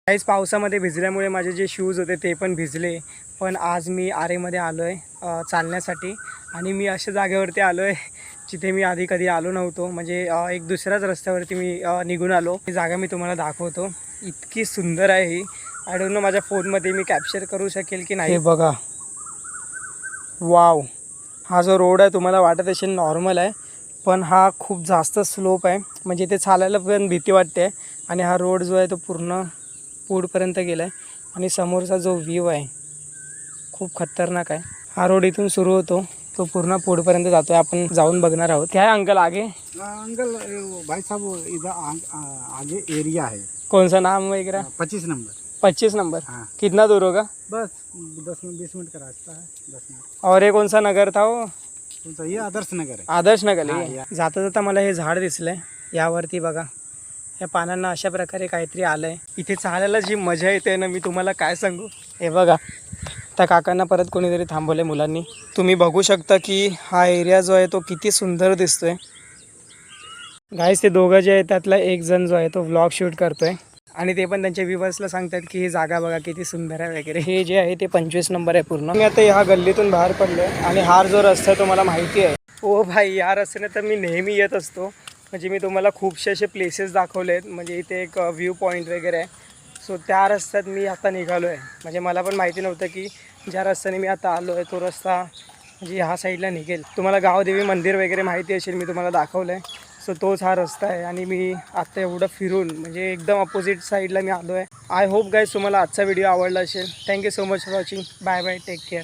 काहीच पावसामध्ये भिजल्यामुळे माझे जे शूज होते ते पण भिजले. पण आज मी आरेमध्ये आलो आहे चालण्यासाठी आणि मी अशा जागेवरती आलो आहे जिथे मी आधी कधी आलो नव्हतो. म्हणजे एक दुसऱ्याच रस्त्यावरती मी निघून आलो. ही जागा मी तुम्हाला दाखवतो. इतकी सुंदर आहे ही. आय डोंट नो माझ्या फोनमध्ये मी कॅप्चर करू शकेल की नाही. हे बघा, वाव. हा जो रोड आहे तुम्हाला वाटत असेल नॉर्मल आहे, पण हा खूप जास्त स्लोप आहे. म्हणजे ते चालायला पण भीती वाटते. आणि हा रोड जो आहे तो पूर्ण पुढपर्यंत गेला आहे आणि समोरचा जो व्ह्यू आहे खूप खतरनाक आहे. हा रोड इथून सुरू होतो, तो पूर्ण पुढपर्यंत जातो आहे. आपण जाऊन बघणार आहोत. क्या है अंकल आगे? अंकल भाई साहब इधर आगे एरिया है। कौन सा नाम वगैरह? 25 नंबर। 25 नंबर। हाँ कितना दूर होगा? बस 10 मिनट का रास्ता है, 10 मिनट। और ये कौन सा नगर था वो? कौन सा? ये आदर्श नगर है। आदर्श नगर हाँ, आहे. जाता जाता मला हे झाड दिसलंय. यावरती बघा, या पानांना अशा प्रकारे काहीतरी आलं आहे. इथे चालायला जी मजा येते ना, मी तुम्हाला काय सांगू. हे बघा, त्या काकांना परत कोणीतरी थांबवले मुलांनी. तुम्ही बघू शकता की हा एरिया जो आहे तो किती सुंदर दिसतोय. गाईस, ते दोघं जे आहेत त्यातला एक जण जो आहे तो व्लॉग शूट करतोय आणि ते पण त्यांच्या व्ह्यूवर्सला सांगतात की ही जागा बघा किती सुंदर आहे वगैरे. हे जे आहे ते 25 नंबर आहे पूर्ण. मी आता ह्या गल्लीतून बाहेर पडलो आणि हा जो रस्ता आहे तो मला माहिती आहे. ओ भाई, या रस्त्याने तर मी नेहमी येत असतो. म्हणजे मी तुम्हाला खूपसे असे प्लेसेस दाखवले आहेत. म्हणजे इथे एक व्ह्यू पॉईंट वगैरे आहे. सो त्या रस्त्यात मी आता निघालो आहे. म्हणजे मला पण माहिती नव्हतं की ज्या रस्त्याने मी आता आलो आहे तो रस्ता म्हणजे ह्या साईडला निघेल. तुम्हाला गावदेवी मंदिर वगैरे माहिती असेल, मी तुम्हाला दाखवलं आहे. सो तोच हा रस्ता आहे आणि मी आत्ता एवढं फिरून म्हणजे एकदम अपोजिट साईडला मी आलो आहे. आय होप गाईज तुम्हाला आजचा व्हिडिओ आवडला असेल. Thank you so much for watching. Bye bye, take care.